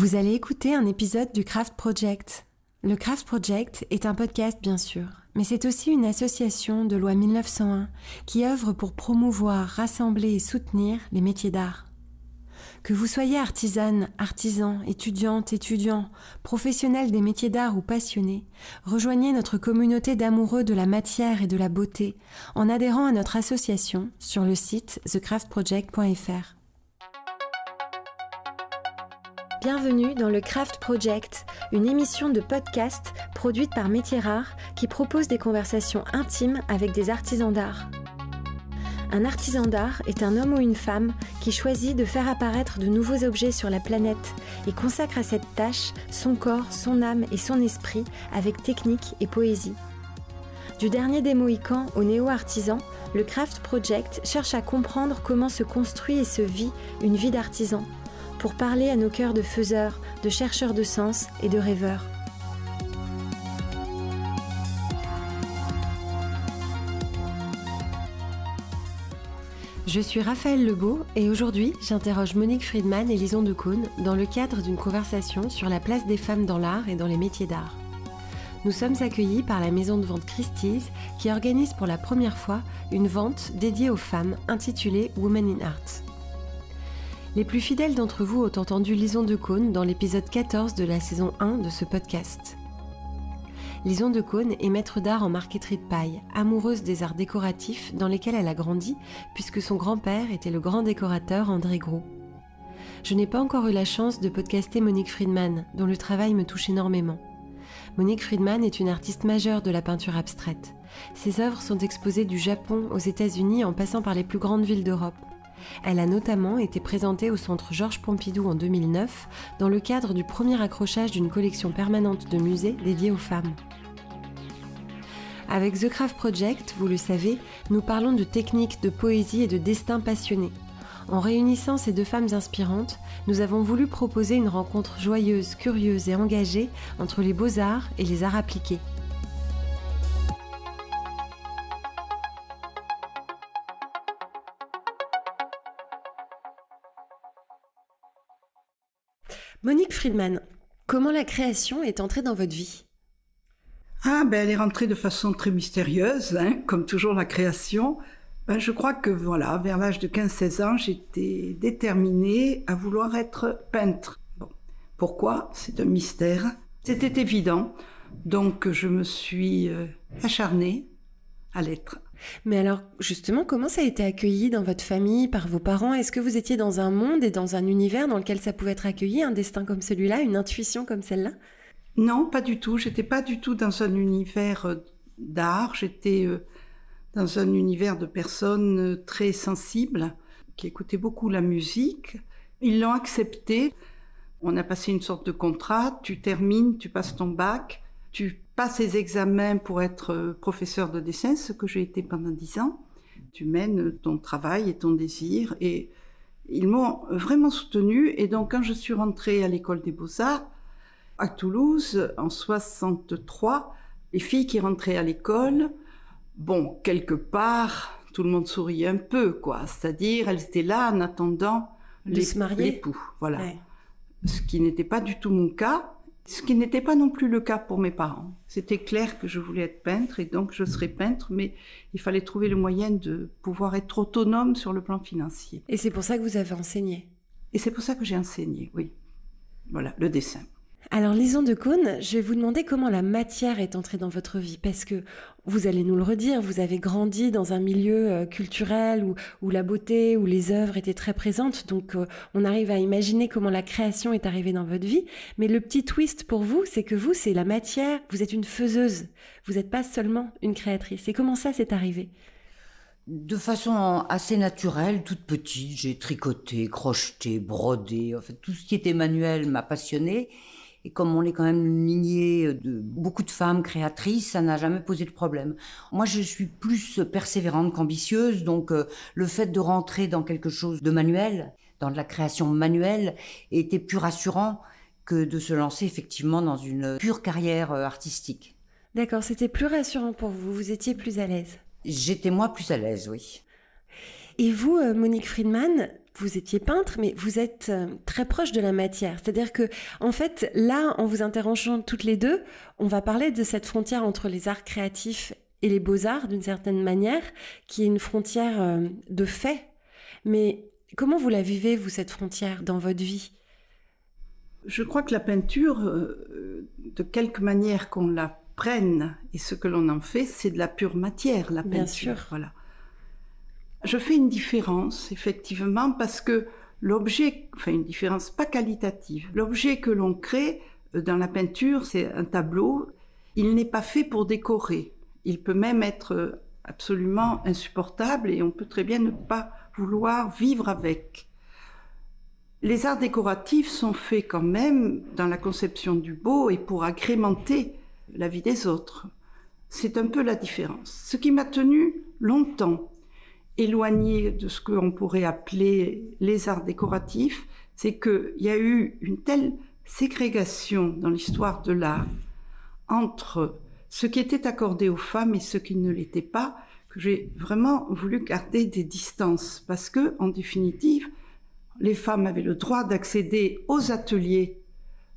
Vous allez écouter un épisode du Craft Project. Le Craft Project est un podcast bien sûr, mais c'est aussi une association de loi 1901 qui œuvre pour promouvoir, rassembler et soutenir les métiers d'art. Que vous soyez artisane, artisan, étudiante, étudiant, professionnel des métiers d'art ou passionné, rejoignez notre communauté d'amoureux de la matière et de la beauté en adhérant à notre association sur le site thecraftproject.fr. Bienvenue dans le Craft Project, une émission de podcast produite par Métiers Rares qui propose des conversations intimes avec des artisans d'art. Un artisan d'art est un homme ou une femme qui choisit de faire apparaître de nouveaux objets sur la planète et consacre à cette tâche son corps, son âme et son esprit avec technique et poésie. Du dernier des Mohicans au néo-artisan, le Craft Project cherche à comprendre comment se construit et se vit une vie d'artisan, pour parler à nos cœurs de faiseurs, de chercheurs de sens et de rêveurs. Je suis Raphaël Lebeau et aujourd'hui, j'interroge Monique Friedman et Lison Decaune dans le cadre d'une conversation sur la place des femmes dans l'art et dans les métiers d'art. Nous sommes accueillis par la maison de vente Christie's qui organise pour la première fois une vente dédiée aux femmes intitulée Women in Art. Les plus fidèles d'entre vous ont entendu Lison Decaune dans l'épisode 14 de la saison 1 de ce podcast. Lison Decaune est maître d'art en marqueterie de paille, amoureuse des arts décoratifs dans lesquels elle a grandi puisque son grand-père était le grand décorateur André Gros. Je n'ai pas encore eu la chance de podcaster Monique Friedman, dont le travail me touche énormément. Monique Friedman est une artiste majeure de la peinture abstraite. Ses œuvres sont exposées du Japon aux États-Unis en passant par les plus grandes villes d'Europe. Elle a notamment été présentée au Centre Georges Pompidou en 2009 dans le cadre du premier accrochage d'une collection permanente de musées dédiée aux femmes. Avec The Craft Project, vous le savez, nous parlons de techniques, de poésie et de destin passionné. En réunissant ces deux femmes inspirantes, nous avons voulu proposer une rencontre joyeuse, curieuse et engagée entre les beaux-arts et les arts appliqués. Monique Friedman, comment la création est entrée dans votre vie ? Elle est rentrée de façon très mystérieuse, comme toujours la création. Je crois que vers l'âge de 15-16 ans, j'étais déterminée à vouloir être peintre. Pourquoi ? C'est un mystère. C'était évident, donc je me suis acharnée à l'être. Mais alors, justement, comment ça a été accueilli dans votre famille, par vos parents ? Est-ce que vous étiez dans un monde et dans un univers dans lequel ça pouvait être accueilli, un destin comme celui-là, une intuition comme celle-là ? Non, pas du tout. J'étais pas du tout dans un univers d'art. J'étais dans un univers de personnes très sensibles, qui écoutaient beaucoup la musique. Ils l'ont accepté. On a passé une sorte de contrat. Tu termines, tu passes ton bac, tu passes les examens pour être professeur de dessin, ce que j'ai été pendant 10 ans. Tu mènes ton travail et ton désir. Et ils m'ont vraiment soutenue. Et donc, quand je suis rentrée à l'école des Beaux-Arts, à Toulouse, en 63, les filles qui rentraient à l'école, quelque part, tout le monde souriait un peu, quoi. C'est-à-dire, elles étaient là en attendant l'époux. Voilà. Ouais. Ce qui n'était pas du tout mon cas. Ce qui n'était pas non plus le cas pour mes parents. C'était clair que je voulais être peintre et donc je serais peintre, mais il fallait trouver le moyen de pouvoir être autonome sur le plan financier. Et c'est pour ça que vous avez enseigné ? Et c'est pour ça que j'ai enseigné, oui. Voilà, le dessin. Alors, Lison Decaune, je vais vous demander comment la matière est entrée dans votre vie, parce que vous allez nous le redire, vous avez grandi dans un milieu culturel où la beauté, où les œuvres étaient très présentes, donc on arrive à imaginer comment la création est arrivée dans votre vie, mais le petit twist pour vous, c'est que vous, c'est la matière, vous êtes une faiseuse, vous n'êtes pas seulement une créatrice. Et comment ça s'est arrivé ? De façon assez naturelle, toute petite, j'ai tricoté, crocheté, brodé, en fait, tout ce qui était manuel m'a passionnée. Et comme on est quand même une lignée de beaucoup de femmes créatrices, ça n'a jamais posé de problème. Moi, je suis plus persévérante qu'ambitieuse, donc le fait de rentrer dans quelque chose de manuel, dans de la création manuelle, était plus rassurant que de se lancer effectivement dans une pure carrière artistique. D'accord, c'était plus rassurant pour vous, vous étiez plus à l'aise. J'étais moi plus à l'aise, oui. Et vous, Monique Friedman, vous étiez peintre, mais vous êtes très proche de la matière. C'est-à-dire que, en fait, là, en vous interrogeant toutes les deux, on va parler de cette frontière entre les arts créatifs et les beaux-arts, d'une certaine manière, qui est une frontière de fait. Mais comment vous la vivez, vous, cette frontière, dans votre vie ? Je crois que la peinture, de quelque manière qu'on la prenne et ce que l'on en fait, c'est de la pure matière, la peinture. Bien sûr. Voilà. Je fais une différence, effectivement, parce que l'objet, enfin une différence pas qualitative, l'objet que l'on crée dans la peinture, c'est un tableau, il n'est pas fait pour décorer. Il peut même être absolument insupportable et on peut très bien ne pas vouloir vivre avec. Les arts décoratifs sont faits quand même dans la conception du beau et pour agrémenter la vie des autres. C'est un peu la différence. Ce qui m'a tenu longtemps éloigné de ce qu'on pourrait appeler les arts décoratifs, c'est qu'il y a eu une telle ségrégation dans l'histoire de l'art entre ce qui était accordé aux femmes et ce qui ne l'était pas, que j'ai vraiment voulu garder des distances, parce que, en définitive, les femmes avaient le droit d'accéder aux ateliers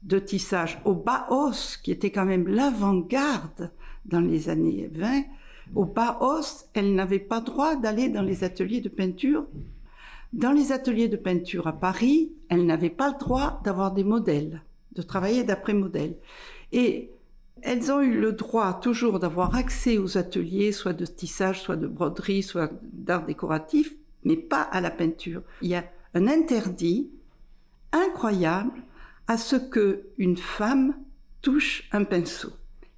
de tissage, au Bauhaus, qui était quand même l'avant-garde dans les années 20. Au Bauhaus, elles n'avaient pas droit d'aller dans les ateliers de peinture. Dans les ateliers de peinture à Paris, elles n'avaient pas le droit d'avoir des modèles, de travailler d'après modèles. Et elles ont eu le droit toujours d'avoir accès aux ateliers, soit de tissage, soit de broderie, soit d'art décoratif, mais pas à la peinture. Il y a un interdit incroyable à ce qu'une femme touche un pinceau.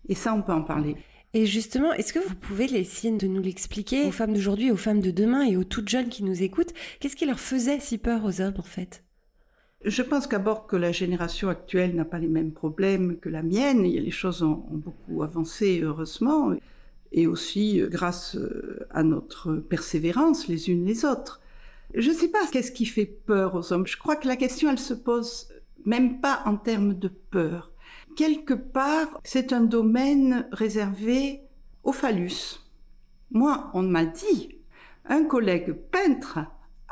Et ça, on peut en parler. Et justement, est-ce que vous pouvez essayer de nous l'expliquer aux femmes d'aujourd'hui, aux femmes de demain et aux toutes jeunes qui nous écoutent? Qu'est-ce qui leur faisait si peur aux hommes, en fait? Je pense qu'abord que la génération actuelle n'a pas les mêmes problèmes que la mienne. Les choses ont beaucoup avancé, heureusement, et aussi grâce à notre persévérance les unes les autres. Je ne sais pas qu'est-ce qui fait peur aux hommes. Je crois que la question, elle se pose même pas en termes de peur. Quelque part, c'est un domaine réservé au phallus. Moi, on m'a dit, un collègue peintre,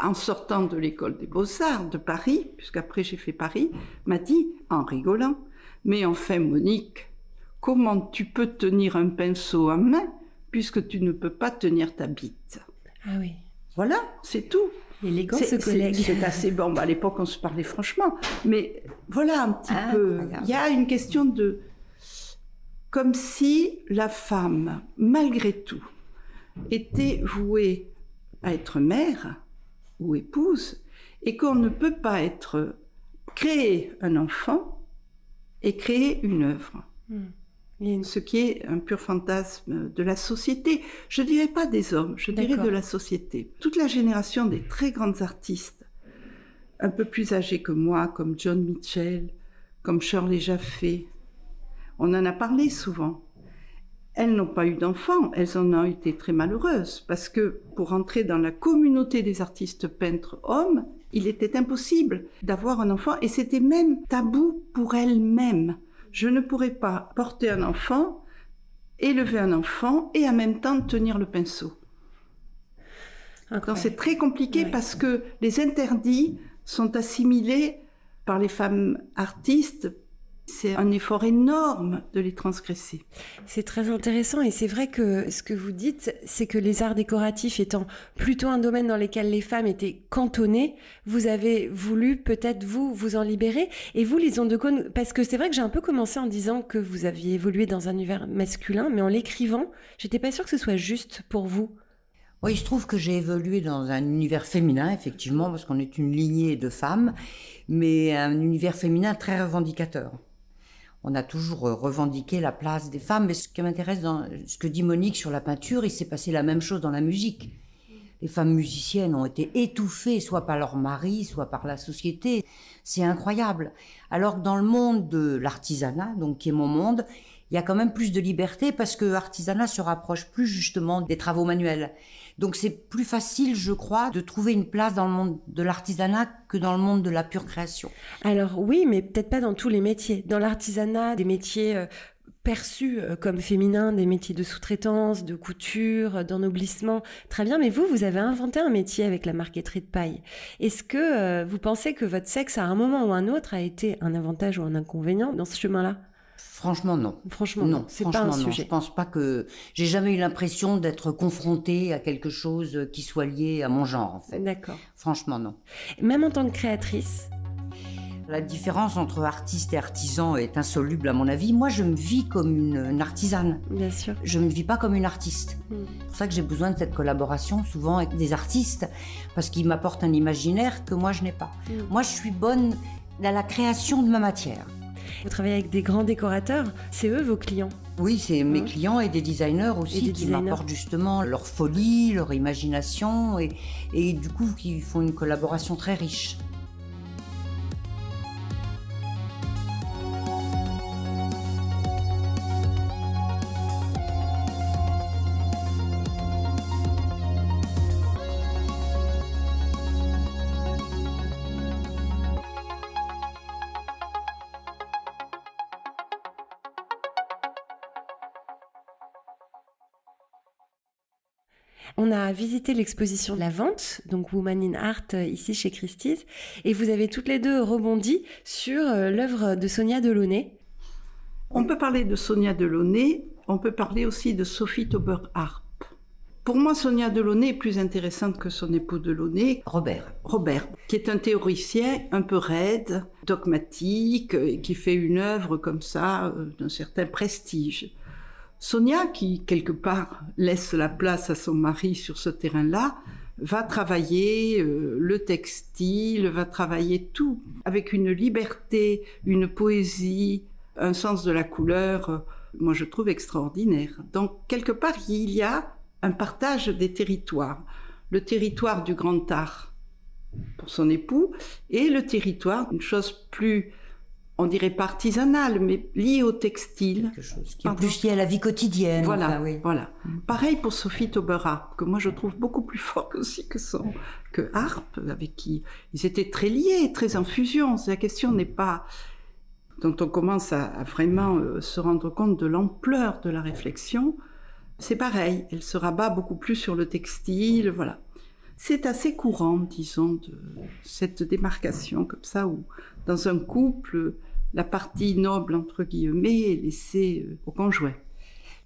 en sortant de l'école des Beaux-Arts de Paris, puisqu'après j'ai fait Paris, m'a dit, en rigolant, « Mais enfin, Monique, comment tu peux tenir un pinceau à main puisque tu ne peux pas tenir ta bite ?» Ah oui. Voilà, c'est tout. Élégant ce collègue. C'est assez bon. À l'époque, on se parlait franchement. Mais voilà un petit peu. Il y a une question de... Comme si la femme, malgré tout, était vouée à être mère ou épouse et qu'on ne peut pas créer un enfant et créer une œuvre. Ce qui est un pur fantasme de la société. Je ne dirais pas des hommes, je dirais de la société. Toute la génération des très grandes artistes, un peu plus âgées que moi, comme John Mitchell, comme Shirley Jaffé, on en a parlé souvent. Elles n'ont pas eu d'enfants, elles en ont été très malheureuses, parce que pour entrer dans la communauté des artistes peintres hommes, il était impossible d'avoir un enfant, et c'était même tabou pour elles-mêmes. Je ne pourrais pas porter un enfant, élever un enfant et en même temps tenir le pinceau. Donc c'est très compliqué parce que les interdits sont assimilés par les femmes artistes. C'est un effort énorme de les transgresser. C'est très intéressant et c'est vrai que ce que vous dites, c'est que les arts décoratifs étant plutôt un domaine dans lequel les femmes étaient cantonnées, vous avez voulu peut-être vous en libérer. Et vous, Lison de Caunes, parce que c'est vrai que j'ai un peu commencé en disant que vous aviez évolué dans un univers masculin, mais en l'écrivant, j'étais pas sûre que ce soit juste pour vous. Oui, il se trouve que j'ai évolué dans un univers féminin, effectivement, parce qu'on est une lignée de femmes, mais un univers féminin très revendicateur. On a toujours revendiqué la place des femmes, mais ce qui m'intéresse dans ce que dit Monique sur la peinture, il s'est passé la même chose dans la musique. Les femmes musiciennes ont été étouffées, soit par leur mari, soit par la société. C'est incroyable. Alors que dans le monde de l'artisanat, donc qui est mon monde, il y a quand même plus de liberté parce que l'artisanat se rapproche plus justement des travaux manuels. Donc c'est plus facile, je crois, de trouver une place dans le monde de l'artisanat que dans le monde de la pure création. Alors oui, mais peut-être pas dans tous les métiers. Dans l'artisanat, des métiers perçus comme féminins, des métiers de sous-traitance, de couture, d'ennoblissement. Très bien, mais vous avez inventé un métier avec la marqueterie de paille. Est-ce que vous pensez que votre sexe, à un moment ou un autre, a été un avantage ou un inconvénient dans ce chemin-là ? Franchement, non. Franchement, non. C'est pas un sujet. Je pense pas que... J'ai jamais eu l'impression d'être confrontée à quelque chose qui soit lié à mon genre, en fait. D'accord. Franchement, non. Même en tant que créatrice ? La différence entre artiste et artisan est insoluble à mon avis. Moi, je me vis comme une artisane. Bien sûr. Je ne me vis pas comme une artiste. C'est pour ça que j'ai besoin de cette collaboration souvent avec des artistes, parce qu'ils m'apportent un imaginaire que moi, je n'ai pas. Moi, je suis bonne dans la création de ma matière. Vous travaillez avec des grands décorateurs, c'est eux vos clients? Oui, c'est mes clients et des designers aussi qui m'apportent justement leur folie, leur imagination et du coup qui font une collaboration très riche. On a visité l'exposition La Vente, donc Woman in Art, ici chez Christie's, et vous avez toutes les deux rebondi sur l'œuvre de Sonia Delaunay. On peut parler de Sonia Delaunay, on peut parler aussi de Sophie Tauber-Arp. Pour moi, Sonia Delaunay est plus intéressante que son époux Delaunay, Robert, qui est un théoricien un peu raide, dogmatique, et qui fait une œuvre comme ça, d'un certain prestige. Sonia, qui quelque part laisse la place à son mari sur ce terrain-là, va travailler le textile, va travailler tout avec une liberté, une poésie, un sens de la couleur, moi je trouve extraordinaire. Donc quelque part il y a un partage des territoires. Le territoire du grand art pour son époux et le territoire, une chose plus... on dirait pas artisanale, mais liée au textile. Quelque chose qui est plus lié à la vie quotidienne. Voilà, enfin, oui. Voilà. Pareil pour Sophie Tauber-Arp, que moi je trouve beaucoup plus fort aussi que Arp, avec qui ils étaient très liés, très en fusion. La question n'est pas... dont on commence à vraiment se rendre compte de l'ampleur de la réflexion. C'est pareil, elle se rabat beaucoup plus sur le textile, voilà. C'est assez courant, disons, de cette démarcation comme ça, où dans un couple... la partie noble, entre guillemets, est laissée au conjoint.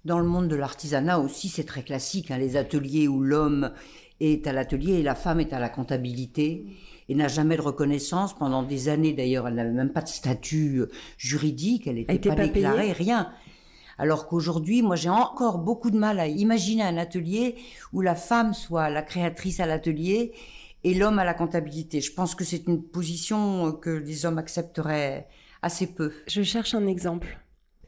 Dans le monde de l'artisanat aussi, c'est très classique, hein, les ateliers où l'homme est à l'atelier et la femme est à la comptabilité et n'a jamais de reconnaissance. Pendant des années, d'ailleurs, elle n'avait même pas de statut juridique, elle n'était pas déclarée, rien. Alors qu'aujourd'hui, moi, j'ai encore beaucoup de mal à imaginer un atelier où la femme soit la créatrice à l'atelier et l'homme à la comptabilité. Je pense que c'est une position que les hommes accepteraient assez peu. Je cherche un exemple.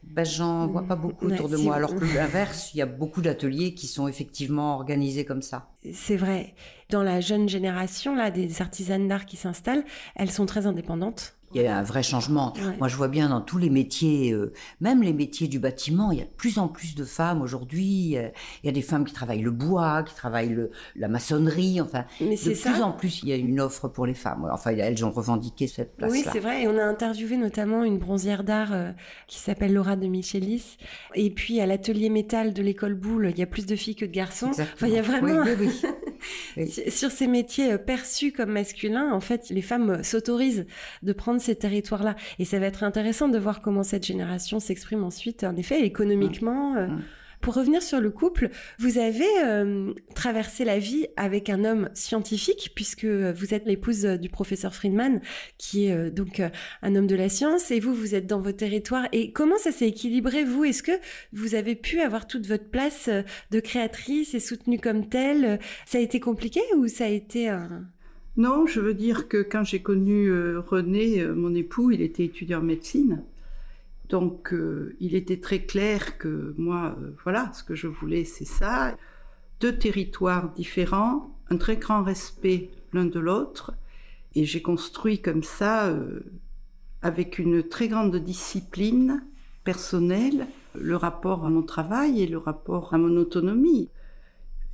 Ben, j'en vois pas beaucoup autour de moi, alors que l'inverse, il y a beaucoup d'ateliers qui sont effectivement organisés comme ça. C'est vrai. Dans la jeune génération, là, des artisanes d'art qui s'installent, elles sont très indépendantes. Il y a un vrai changement. Ouais. Moi, je vois bien dans tous les métiers, même les métiers du bâtiment, il y a de plus en plus de femmes aujourd'hui. Il y a des femmes qui travaillent le bois, qui travaillent la maçonnerie. Enfin, mais de plus en plus, il y a une offre pour les femmes. Enfin, elles ont revendiqué cette place-là. Oui, c'est vrai. Et on a interviewé notamment une bronzière d'art qui s'appelle Laura de Michelis. Et puis, à l'atelier métal de l'école Boulle, il y a plus de filles que de garçons. Exactement. Enfin, il y a vraiment... Oui. Sur ces métiers perçus comme masculins, en fait, les femmes s'autorisent de prendre ces territoires-là. Et ça va être intéressant de voir comment cette génération s'exprime ensuite, en effet, économiquement. Pour revenir sur le couple, vous avez traversé la vie avec un homme scientifique, puisque vous êtes l'épouse du professeur Friedman, qui est donc un homme de la science, et vous êtes dans vos territoires. Et comment ça s'est équilibré, vous? Est-ce que vous avez pu avoir toute votre place de créatrice et soutenue comme telle? Ça a été compliqué ou ça a été... Non, je veux dire que quand j'ai connu René, mon époux, il était étudiant en médecine. Donc, il était très clair que moi, voilà, ce que je voulais, c'est ça. 2 territoires différents, un très grand respect l'un de l'autre. Et j'ai construit comme ça, avec une très grande discipline personnelle, le rapport à mon travail et le rapport à mon autonomie.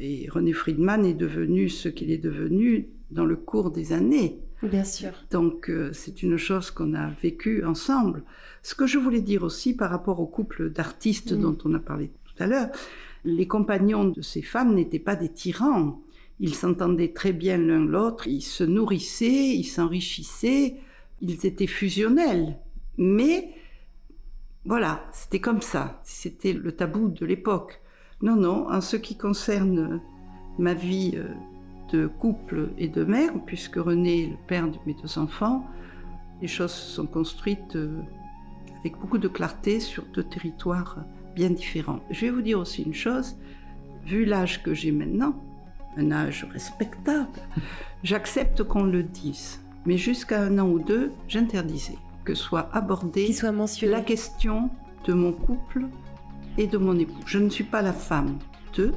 Et René Friedman est devenu ce qu'il est devenu dans le cours des années. Bien sûr. Donc, c'est une chose qu'on a vécue ensemble. Ce que je voulais dire aussi par rapport au couple d'artistes dont on a parlé tout à l'heure, les compagnons de ces femmes n'étaient pas des tyrans. Ils s'entendaient très bien l'un l'autre, ils se nourrissaient, ils s'enrichissaient, ils étaient fusionnels. Mais voilà, c'était comme ça, c'était le tabou de l'époque. Non, non, en ce qui concerne ma vie de couple et de mère, puisque René est le père de mes 2 enfants, les choses se sont construites avec beaucoup de clarté sur 2 territoires bien différents. Je vais vous dire aussi une chose, vu l'âge que j'ai maintenant, un âge respectable, j'accepte qu'on le dise. Mais jusqu'à 1 an ou 2, j'interdisais que soit abordée Qu'il soit mentionné. la question de mon couple et de mon époux. Je ne suis pas la femme d'eux,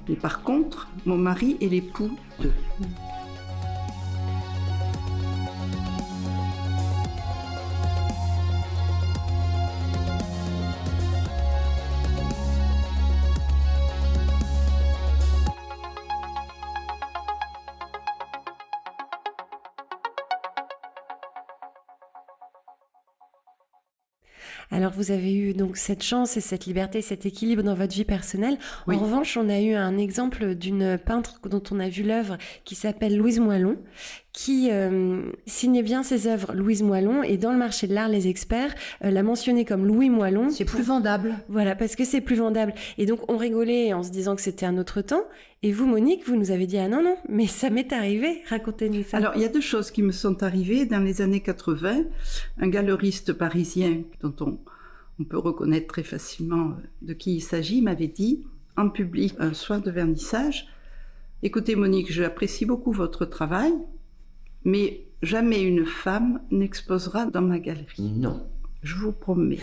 mais par contre, mon mari est l'époux d'eux. Alors vous avez eu donc cette chance et cette liberté, cet équilibre dans votre vie personnelle. Oui. En revanche, on a eu un exemple d'une peintre dont on a vu l'œuvre qui s'appelle Louise Moillon, qui signait bien ses œuvres Louise Moillon, et dans le marché de l'art, les experts l'a mentionné comme Louis Moillon. C'est plus vendable. Voilà, parce que c'est plus vendable. Et donc on rigolait en se disant que c'était un autre temps. Et vous, Monique, vous nous avez dit « Ah non, non, mais ça m'est arrivé, racontez-nous ça ». Alors, il y a 2 choses qui me sont arrivées dans les années 80. Un galeriste parisien dont on peut reconnaître très facilement de qui il s'agit m'avait dit en public un soir de vernissage « Écoutez Monique, j'apprécie beaucoup votre travail, mais jamais une femme n'exposera dans ma galerie. Non. Je vous promets. »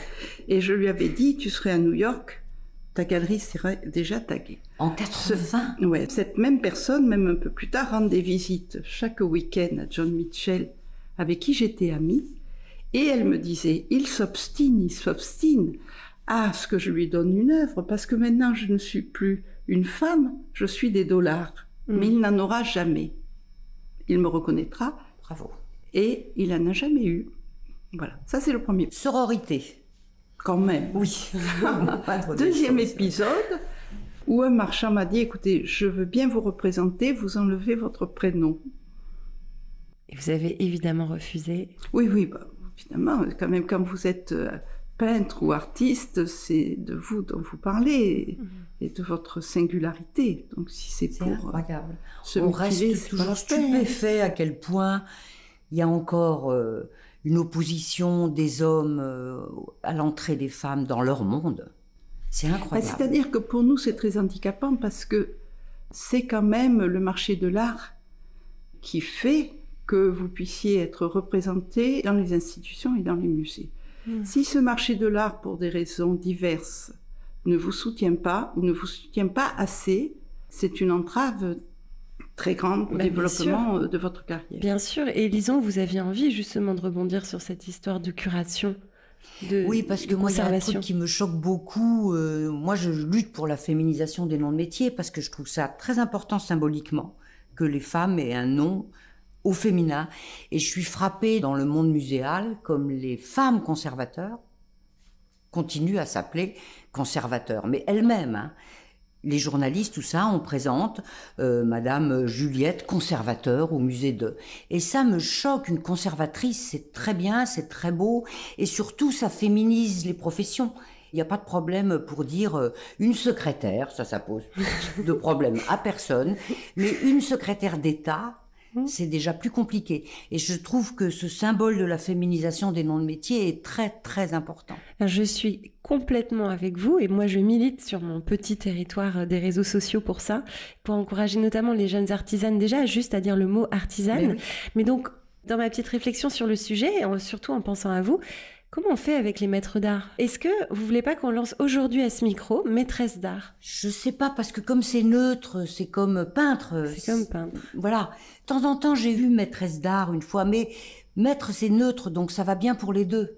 Et je lui avais dit « Tu serais à New York, ta galerie serait déjà taguée. » En 80 Ouais, cette même personne, même un peu plus tard, rend des visites chaque week-end à John Mitchell, avec qui j'étais amie, et elle me disait, il s'obstine à ce que je lui donne une œuvre, parce que maintenant je ne suis plus une femme, je suis des dollars, mais il n'en aura jamais. Il me reconnaîtra. Bravo. Et il n'en a jamais eu. Voilà, ça c'est le premier. Sororité. Quand même. Oui. Deuxième épisode, où un marchand m'a dit, écoutez, je veux bien vous représenter, vous enlevez votre prénom. Et vous avez évidemment refusé. Oui, oui, bah, évidemment, quand même, quand vous êtes peintre ou artiste, c'est de vous dont vous parlez et de votre singularité. Donc si c'est pour incroyable. se On mutiler, reste c'est toujours pas la peine. stupéfait à quel point il y a encore une opposition des hommes à l'entrée des femmes dans leur monde. C'est incroyable. C'est-à-dire que pour nous, c'est très handicapant parce que c'est quand même le marché de l'art qui fait que vous puissiez être représenté dans les institutions et dans les musées. Si ce marché de l'art, pour des raisons diverses, ne vous soutient pas ou ne vous soutient pas assez, c'est une entrave très grande au développement de votre carrière. Bien sûr. Et Lison, vous aviez envie justement de rebondir sur cette histoire de curation, oui, parce que moi, il y a un truc qui me choque beaucoup. Moi, je lutte pour la féminisation des noms de métiers parce que je trouve ça très important symboliquement que les femmes aient un nom au féminin. Et je suis frappée dans le monde muséal comme les femmes conservateurs continuent à s'appeler conservateurs, mais elles-mêmes, hein. Les journalistes, tout ça, on présente Madame Juliette, conservateur au musée de... Et ça me choque, une conservatrice, c'est très bien, c'est très beau, et surtout, ça féminise les professions. Il n'y a pas de problème pour dire une secrétaire, ça pose de problème à personne, mais une secrétaire d'État, c'est déjà plus compliqué. Et je trouve que ce symbole de la féminisation des noms de métiers est très, très important. Je suis complètement avec vous et moi je milite sur mon petit territoire des réseaux sociaux pour ça, pour encourager notamment les jeunes artisanes déjà juste à dire le mot artisane. Mais donc, dans ma petite réflexion sur le sujet, et surtout en pensant à vous, comment on fait avec les maîtres d'art? Est-ce que vous voulez pas qu'on lance aujourd'hui à ce micro maîtresse d'art? Je sais pas, parce que comme c'est neutre, c'est comme peintre. C'est comme peintre. Voilà. De temps en temps, j'ai vu maîtresse d'art une fois, mais maître, c'est neutre, donc ça va bien pour les deux.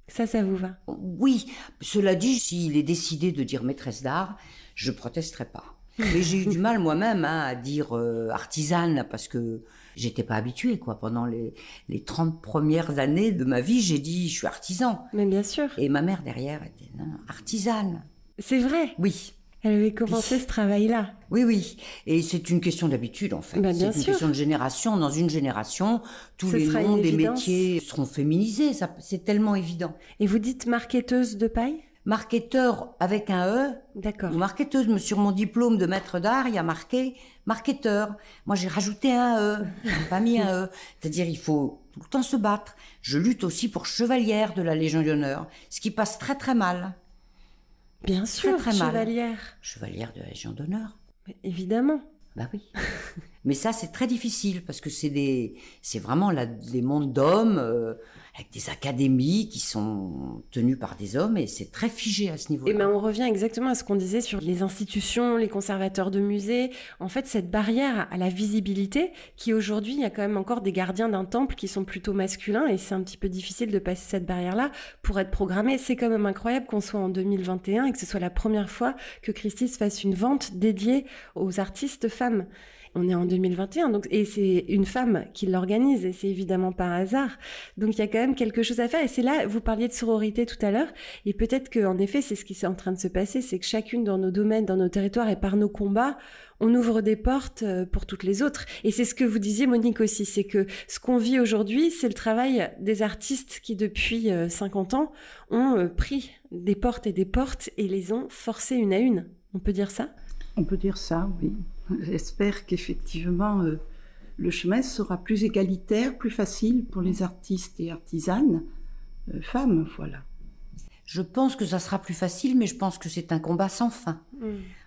Ça vous va? Oui. Cela dit, s'il est décidé de dire maîtresse d'art, je protesterai pas. Mais j'ai eu du mal moi-même à dire artisane, parce que J'étais pas habituée, quoi. Pendant les 30 premières années de ma vie, j'ai dit, je suis artisan. Mais bien sûr. Et ma mère, derrière, était non, artisane. C'est vrai. Oui. Elle avait commencé ce travail-là. Oui, oui. Et c'est une question d'habitude, en fait. Bien C'est une sûr. question de génération. Dans une génération, tous Ce les sera noms une des évidence. métiers seront féminisés. Ça, c'est tellement évident. Et vous dites marketeuse de paille? Marketeur avec un E. D'accord. Ou marketeuse. Sur mon diplôme de maître d'art, il y a marqué marketeur. Moi, j'ai rajouté un E. Je n'ai pas mis un E. C'est-à-dire, il faut tout le temps se battre. Je lutte aussi pour chevalière de la Légion d'honneur, ce qui passe très, très mal. Bien sûr, très mal. chevalière. Chevalière de la Légion d'honneur. Mais évidemment. Bah oui. Mais ça, c'est très difficile parce que c'est vraiment des mondes d'hommes avec des académies qui sont tenues par des hommes et c'est très figé à ce niveau-là. Et ben on revient exactement à ce qu'on disait sur les institutions, les conservateurs de musées. En fait, cette barrière à la visibilité qui aujourd'hui, il y a quand même encore des gardiens d'un temple qui sont plutôt masculins et c'est un petit peu difficile de passer cette barrière-là pour être programmé. C'est quand même incroyable qu'on soit en 2021 et que ce soit la première fois que Christie's fasse une vente dédiée aux artistes femmes. On est en 2021, donc, et c'est une femme qui l'organise, et c'est évidemment par hasard. Donc il y a quand même quelque chose à faire, et c'est là, vous parliez de sororité tout à l'heure, et peut-être qu'en effet, c'est ce qui est en train de se passer, c'est que chacune dans nos domaines, dans nos territoires, et par nos combats, on ouvre des portes pour toutes les autres. Et c'est ce que vous disiez, Monique, aussi, c'est que ce qu'on vit aujourd'hui, c'est le travail des artistes qui, depuis 50 ans, ont pris des portes et les ont forcées une à une. On peut dire ça ? On peut dire ça, oui. J'espère qu'effectivement, le chemin sera plus égalitaire, plus facile pour les artistes et artisanes, femmes, voilà. Je pense que ça sera plus facile, mais je pense que c'est un combat sans fin.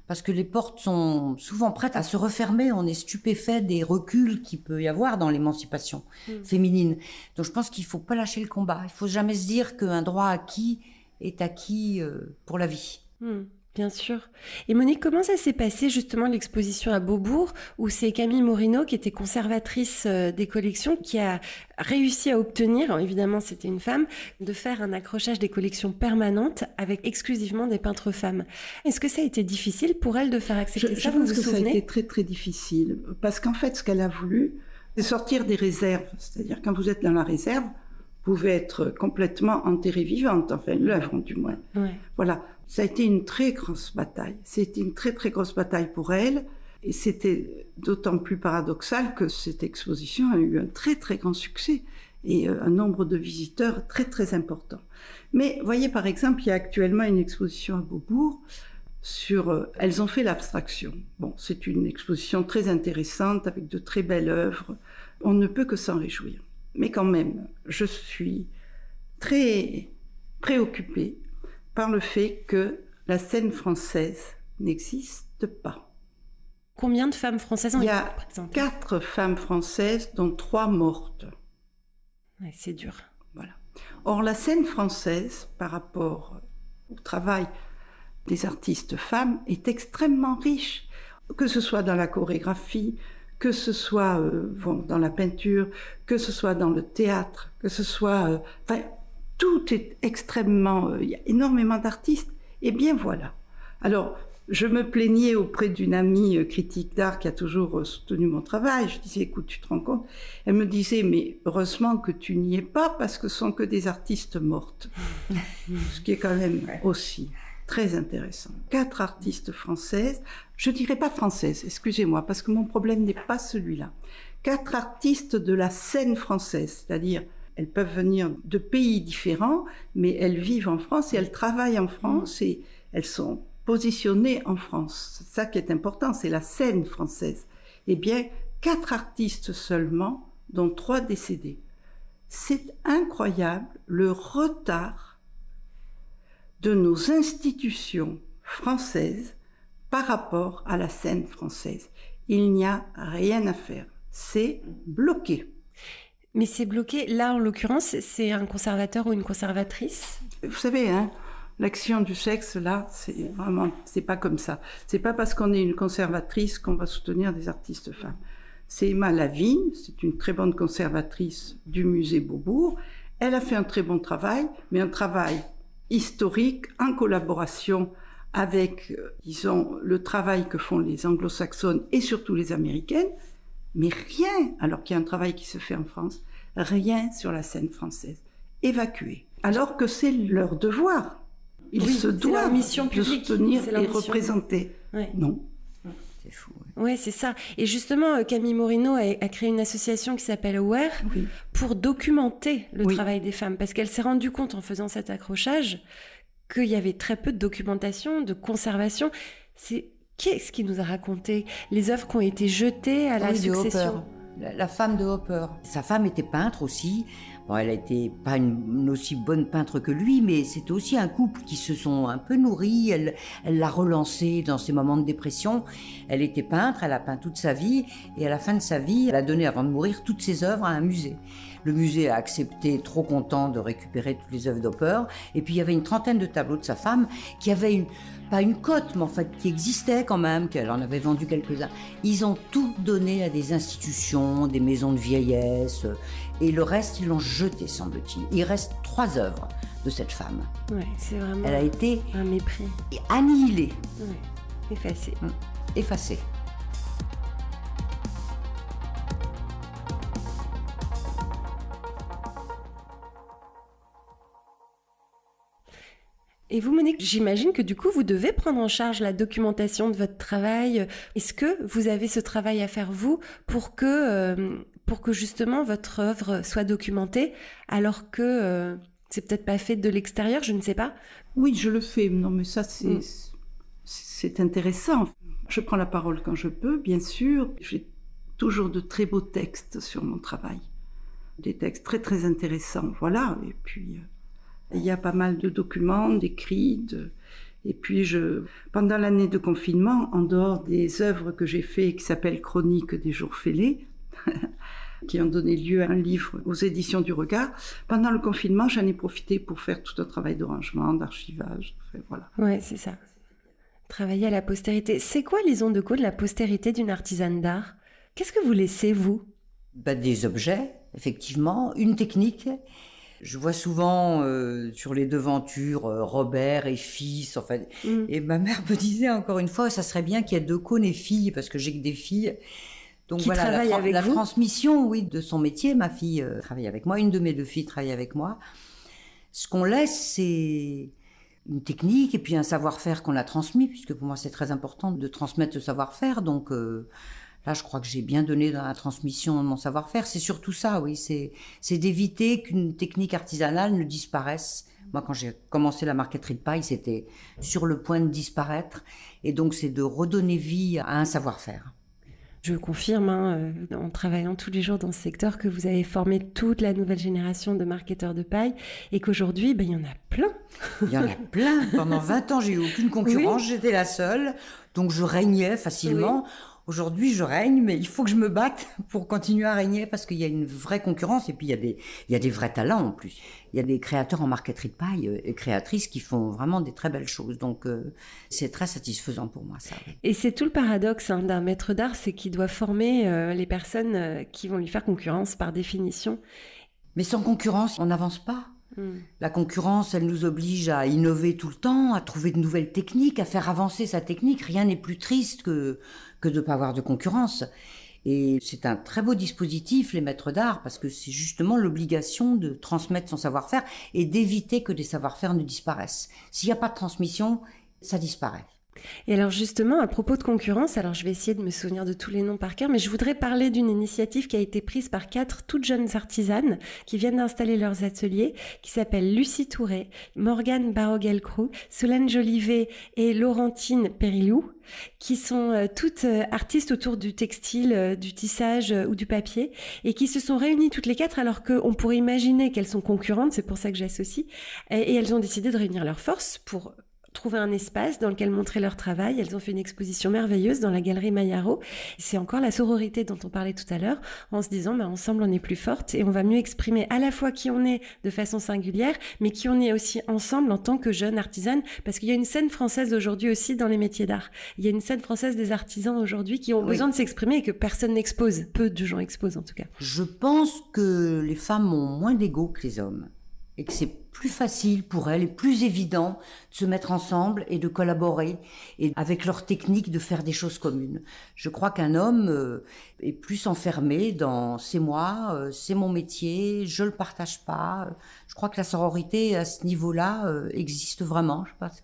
Parce que les portes sont souvent prêtes à se refermer. On est stupéfait des reculs qu'il peut y avoir dans l'émancipation féminine. Donc je pense qu'il ne faut pas lâcher le combat. Il ne faut jamais se dire qu'un droit acquis est acquis pour la vie. Bien sûr. Et Monique, comment ça s'est passé justement l'exposition à Beaubourg où c'est Camille Morino qui était conservatrice des collections qui a réussi à obtenir, évidemment c'était une femme, de faire un accrochage des collections permanentes avec exclusivement des peintres femmes. Est-ce que ça a été difficile pour elle de faire accepter ça? Je pense que ça a été très très difficile parce qu'en fait ce qu'elle a voulu c'est sortir des réserves. C'est-à-dire quand vous êtes dans la réserve, vous pouvez être complètement enterrée vivante, enfin l'œuvre du moins. Ouais. Voilà. Ça a été une très grosse bataille. C'était une très très grosse bataille pour elle. Et c'était d'autant plus paradoxal que cette exposition a eu un très très grand succès et un nombre de visiteurs très très important. Mais voyez par exemple, il y a actuellement une exposition à Beaubourg sur Elles ont fait l'abstraction. Bon, c'est une exposition très intéressante avec de très belles œuvres. On ne peut que s'en réjouir. Mais quand même, je suis très préoccupée par le fait que la scène française n'existe pas. Combien de femmes françaises ont été présentes ? 4 femmes françaises, dont 3 mortes. Ouais, c'est dur. Voilà. Or, la scène française, par rapport au travail des artistes femmes, est extrêmement riche, que ce soit dans la chorégraphie, que ce soit dans la peinture, que ce soit dans le théâtre, que ce soit... tout est extrêmement... il y a énormément d'artistes. Et bien voilà. Alors, je me plaignais auprès d'une amie critique d'art qui a toujours soutenu mon travail. Je disais, écoute, tu te rends compte? Elle me disait, mais heureusement que tu n'y es pas parce que ce sont que des artistes mortes. Ce qui est quand même aussi très intéressant. 4 artistes françaises, je dirais pas françaises, excusez-moi, parce que mon problème n'est pas celui-là. 4 artistes de la scène française, c'est-à-dire elles peuvent venir de pays différents, mais elles vivent en France et elles travaillent en France et elles sont positionnées en France. C'est ça qui est important, c'est la scène française. Eh bien, 4 artistes seulement, dont 3 décédés. C'est incroyable le retard de nos institutions françaises par rapport à la scène française. Il n'y a rien à faire. C'est bloqué. Mais c'est bloqué. Là, en l'occurrence, c'est un conservateur ou une conservatrice? Vous savez, hein, l'action du sexe, là, c'est vraiment, c'est pas comme ça. C'est pas parce qu'on est une conservatrice qu'on va soutenir des artistes femmes. C'est Emma Lavigne, c'est une très bonne conservatrice du musée Beaubourg. Elle a fait un très bon travail, mais un travail historique, en collaboration avec, disons, le travail que font les anglo-saxonnes et surtout les américaines. Mais rien, alors qu'il y a un travail qui se fait en France, rien sur la scène française. Évacué. Alors que c'est leur devoir. Ils se doivent mission de publique, soutenir c'est leur et mission. représenter. Ouais. Non. C'est fou. Ouais, c'est ça. Et justement, Camille Morino a créé une association qui s'appelle Aware Oui. pour documenter le Oui. travail des femmes. Parce qu'elle s'est rendue compte en faisant cet accrochage qu'il y avait très peu de documentation, de conservation. Qu'est-ce qui nous a raconté les œuvres qui ont été jetées à la Oui, de succession? Hopper. La femme de Hopper. Sa femme était peintre aussi. Bon, elle n'était pas une aussi bonne peintre que lui, mais c'était aussi un couple qui se sont un peu nourris. Elle l'a relancé dans ses moments de dépression. Elle était peintre, elle a peint toute sa vie, et à la fin de sa vie, elle a donné, avant de mourir, toutes ses œuvres à un musée. Le musée a accepté, trop content de récupérer toutes les œuvres d'Hopper. Et puis il y avait une trentaine de tableaux de sa femme qui avaient pas une cote, mais en fait qui existait quand même, qu'elle en avait vendu quelques-uns. Ils ont tout donné à des institutions, des maisons de vieillesse, et le reste, ils l'ont jeté, semble-t-il. Il reste 3 œuvres de cette femme. Ouais, c'est vraiment Elle a été un mépris. annihilée, Ouais, effacé. effacée. Et vous, Monique, j'imagine que du coup, vous devez prendre en charge la documentation de votre travail. Est-ce que vous avez ce travail à faire, vous, pour que justement votre œuvre soit documentée, alors que c'est peut-être pas fait de l'extérieur, je ne sais pas. Oui, je le fais. Non, mais ça, c'est intéressant. Je prends la parole quand je peux, bien sûr. J'ai toujours de très beaux textes sur mon travail. Des textes très, très intéressants. Voilà. Et puis, il y a pas mal de documents, d'écrits. Et puis, pendant l'année de confinement, en dehors des œuvres que j'ai faites qui s'appellent Chroniques des jours fêlés, qui ont donné lieu à un livre aux éditions du Regard, pendant le confinement, j'en ai profité pour faire tout un travail de rangement, d'archivage. Enfin, voilà. Ouais, c'est ça. Travailler à la postérité. C'est quoi, Lison de Cône, la postérité d'une artisane d'art? Qu'est-ce que vous laissez, vous? Des objets, effectivement, une technique. Je vois souvent sur les devantures Robert et fils, en fait. Et ma mère me disait encore une fois, ça serait bien qu'il y ait 2 cônes et filles, parce que j'ai que des filles. Donc Qui voilà, travaillent avec la vous transmission, oui, de son métier. Ma fille travaille avec moi, une de mes 2 filles travaille avec moi. Ce qu'on laisse, c'est une technique et puis un savoir-faire qu'on a transmis, puisque pour moi c'est très important de transmettre ce savoir-faire. Donc là, je crois que j'ai bien donné dans la transmission de mon savoir-faire. C'est surtout ça, oui, c'est d'éviter qu'une technique artisanale ne disparaisse. Moi, quand j'ai commencé la marqueterie de paille, c'était sur le point de disparaître. Et donc, c'est de redonner vie à un savoir-faire. Je confirme, en travaillant tous les jours dans ce secteur, que vous avez formé toute la nouvelle génération de marketeurs de paille et qu'aujourd'hui, il y en a plein. Il y en a plein. Pendant 20 ans, j'ai eu aucune concurrence. Oui. J'étais la seule. Donc, je régnais facilement. Oui. Aujourd'hui, je règne, mais il faut que je me batte pour continuer à régner parce qu'il y a une vraie concurrence et puis il y a des vrais talents en plus. Il y a des créateurs en marqueterie de paille et créatrices qui font vraiment des très belles choses. Donc, c'est très satisfaisant pour moi, ça. Et c'est tout le paradoxe d'un maître d'art, c'est qu'il doit former les personnes qui vont lui faire concurrence par définition. Mais sans concurrence, on n'avance pas. La concurrence, elle nous oblige à innover tout le temps, à trouver de nouvelles techniques, à faire avancer sa technique. Rien n'est plus triste que de ne pas avoir de concurrence. Et c'est un très beau dispositif, les maîtres d'art, parce que c'est justement l'obligation de transmettre son savoir-faire et d'éviter que des savoir-faire ne disparaissent. S'il n'y a pas de transmission, ça disparaît. Et alors justement, à propos de concurrence, alors je vais essayer de me souvenir de tous les noms par cœur, mais je voudrais parler d'une initiative qui a été prise par 4 toutes jeunes artisanes qui viennent d'installer leurs ateliers, qui s'appellent Lucie Touré, Morgane Barogel-Crou, Solène Jolivet et Laurentine Périlou, qui sont toutes artistes autour du textile, du tissage ou du papier, et qui se sont réunies toutes les 4 alors qu'on pourrait imaginer qu'elles sont concurrentes, c'est pour ça que j'associe, et elles ont décidé de réunir leurs forces pour trouver un espace dans lequel montrer leur travail. Elles ont fait une exposition merveilleuse dans la galerie Maillaro. C'est encore la sororité dont on parlait tout à l'heure, en se disant ensemble on est plus fortes et on va mieux exprimer à la fois qui on est de façon singulière, mais qui on est aussi ensemble en tant que jeunes artisanes, parce qu'il y a une scène française aujourd'hui aussi dans les métiers d'art. Il y a une scène française des artisans aujourd'hui qui ont besoin de s'exprimer et que personne n'expose. Peu de gens exposent en tout cas. Je pense que les femmes ont moins d'ego que les hommes. et que c'est plus facile pour elles et plus évident de se mettre ensemble et de collaborer et avec leur technique de faire des choses communes. Je crois qu'un homme est plus enfermé dans c'est moi, c'est mon métier, je le partage pas. Je crois que la sororité à ce niveau-là existe vraiment. Je sais pas ce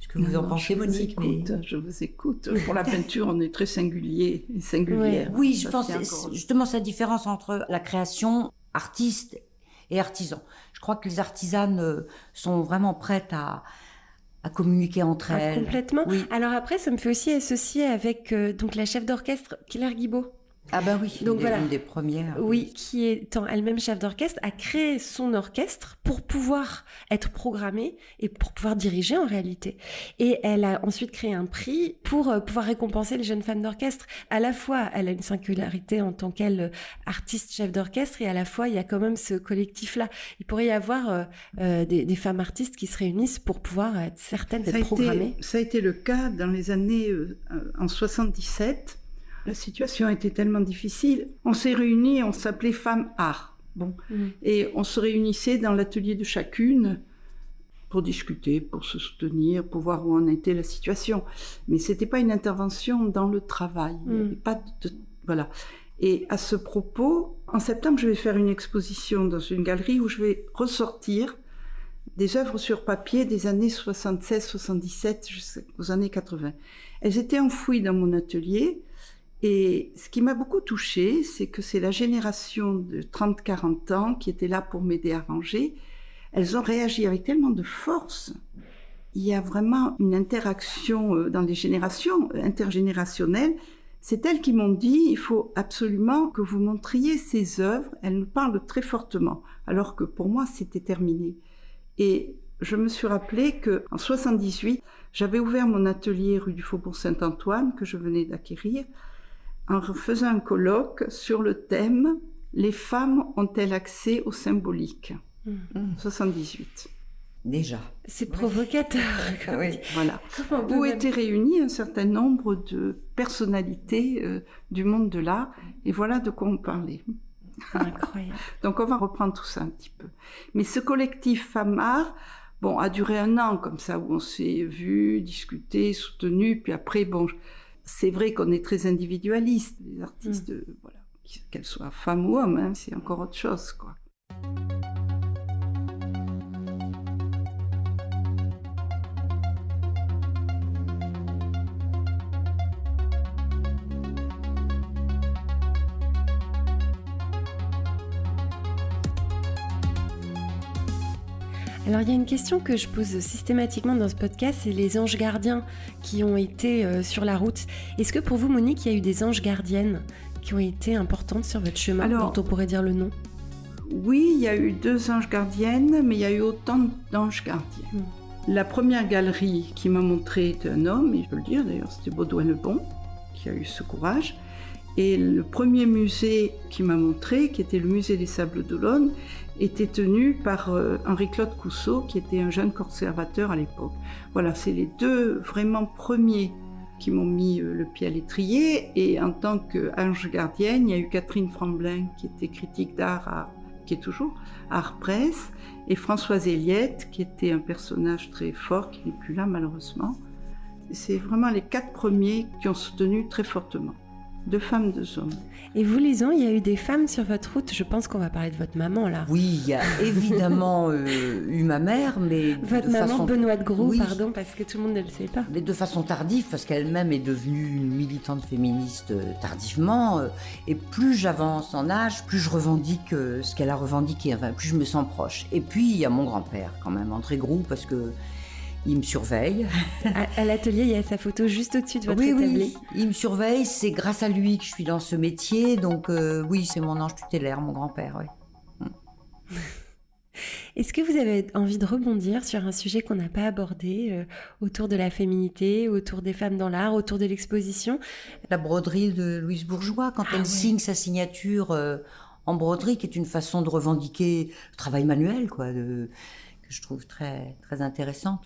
que vous en pensez, Monique. Je vous écoute. Pour la peinture, on est très singulier et singulière. Oui, je pense justement c'est la différence entre la création artiste et artisan. Je crois que les artisanes sont vraiment prêtes à communiquer entre elles. Complètement. Oui. Alors après, ça me fait aussi associer avec donc la chef d'orchestre Claire Guibault. Ah bah oui, donc voilà, une des premières. Oui, qui étant elle-même chef d'orchestre, a créé son orchestre pour pouvoir être programmée et pour pouvoir diriger en réalité. Et elle a ensuite créé un prix pour pouvoir récompenser les jeunes femmes d'orchestre. À la fois, elle a une singularité en tant qu'elle artiste chef d'orchestre et à la fois, il y a quand même ce collectif-là. Il pourrait y avoir des femmes artistes qui se réunissent pour pouvoir être certaines d'être programmées. Ça a été le cas dans les années en 77. La situation était tellement difficile. On s'est réunis, on s'appelait Femmes Art. Bon. Et on se réunissait dans l'atelier de chacune pour discuter, pour se soutenir, pour voir où en était la situation. Mais c'était pas une intervention dans le travail. Il y avait pas voilà. Et à ce propos, en septembre, je vais faire une exposition dans une galerie où je vais ressortir des œuvres sur papier des années 76, 77 jusqu'aux années 80. Elles étaient enfouies dans mon atelier. Et ce qui m'a beaucoup touchée, c'est que c'est la génération de 30-40 ans qui était là pour m'aider à ranger. Elles ont réagi avec tellement de force. Il y a vraiment une interaction dans les générations, intergénérationnelle. C'est elles qui m'ont dit, il faut absolument que vous montriez ces œuvres. Elles nous parlent très fortement, alors que pour moi, c'était terminé. Et je me suis rappelé qu'en 78, j'avais ouvert mon atelier rue du Faubourg Saint-Antoine, que je venais d'acquérir, en faisant un colloque sur le thème « Les femmes ont-elles accès au symbolique ?» 78. Déjà. C'est provocateur. Oui. Voilà. Où étaient réunis un certain nombre de personnalités du monde de l'art. Et voilà de quoi on parlait. Incroyable. Donc on va reprendre tout ça un petit peu. Mais ce collectif Femmes Art, bon, a duré 1 an comme ça, où on s'est vus, discuté, soutenu. Puis après, bon... C'est vrai qu'on est très individualiste, les artistes, voilà, qu'elles soient femmes ou hommes, hein, c'est encore autre chose, quoi. Alors il y a une question que je pose systématiquement dans ce podcast, c'est les anges gardiens qui ont été sur la route. Est-ce que pour vous, Monique, il y a eu des anges gardiennes qui ont été importantes sur votre chemin, dont on pourrait dire le nom? Oui, il y a eu 2 anges gardiennes, mais il y a eu autant d'anges gardiens. La première galerie qui m'a montré était un homme, et je peux le dire d'ailleurs, c'était Baudouin Le Bon, qui a eu ce courage. Et le premier musée qui m'a montré, qui était le musée des Sables d'Olonne, était tenu par Henri-Claude Cousseau, qui était un jeune conservateur à l'époque. Voilà, c'est les 2 vraiment premiers qui m'ont mis le pied à l'étrier. Et en tant qu'ange gardienne, il y a eu Catherine Franblin, qui était critique d'art, qui est toujours à Art Presse, et Françoise Eliette, qui était un personnage très fort, qui n'est plus là malheureusement. C'est vraiment les 4 premiers qui ont soutenu très fortement. 2 femmes, 2 hommes. Et vous, Lison, il y a eu des femmes sur votre route? Je pense qu'on va parler de votre maman, là. Oui, il y a évidemment eu ma mère, mais... Votre maman, Benoît de Gros, oui. Pardon, parce que tout le monde ne le sait pas. Mais de façon tardive, parce qu'elle-même est devenue une militante féministe tardivement. Et plus j'avance en âge, plus je revendique ce qu'elle a revendiqué, enfin, plus je me sens proche. Et puis, il y a mon grand-père, quand même, André Groux, parce que... il me surveille. À l'atelier, il y a sa photo juste au-dessus de votre établi. Oui, il me surveille. C'est grâce à lui que je suis dans ce métier. Donc oui, c'est mon ange tutélaire, mon grand-père. Oui. Est-ce que vous avez envie de rebondir sur un sujet qu'on n'a pas abordé autour de la féminité, autour des femmes dans l'art, autour de l'exposition? La broderie de Louise Bourgeois, quand elle signe sa signature en broderie, qui est une façon de revendiquer le travail manuel, quoi, que je trouve très, très intéressante.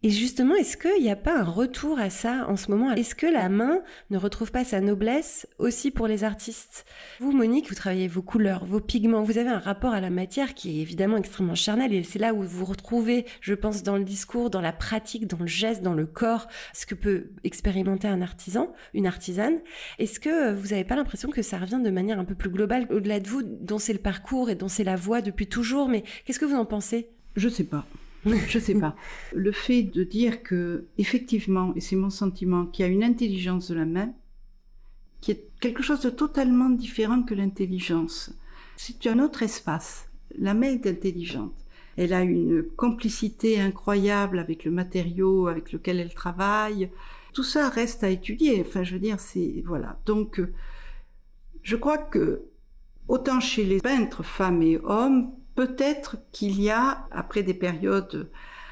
Et justement, est-ce qu'il n'y a pas un retour à ça en ce moment? Est-ce que la main ne retrouve pas sa noblesse aussi pour les artistes? Vous, Monique, vous travaillez vos couleurs, vos pigments, vous avez un rapport à la matière qui est évidemment extrêmement charnel et c'est là où vous retrouvez, je pense, dans le discours, dans la pratique, dans le geste, dans le corps, ce que peut expérimenter un artisan, une artisane. Est-ce que vous n'avez pas l'impression que ça revient de manière un peu plus globale, au-delà de vous, dont c'est le parcours et dont c'est la voix depuis toujours? Mais qu'est-ce que vous en pensez? Je sais pas. Je sais pas. Le fait de dire que, effectivement, et c'est mon sentiment, qu'il y a une intelligence de la main, qui est quelque chose de totalement différent que l'intelligence. C'est un autre espace. La main est intelligente. Elle a une complicité incroyable avec le matériau avec lequel elle travaille. Tout ça reste à étudier. Enfin, je veux dire, c'est, voilà. Donc, je crois que, autant chez les peintres, femmes et hommes, peut-être qu'il y a, après des périodes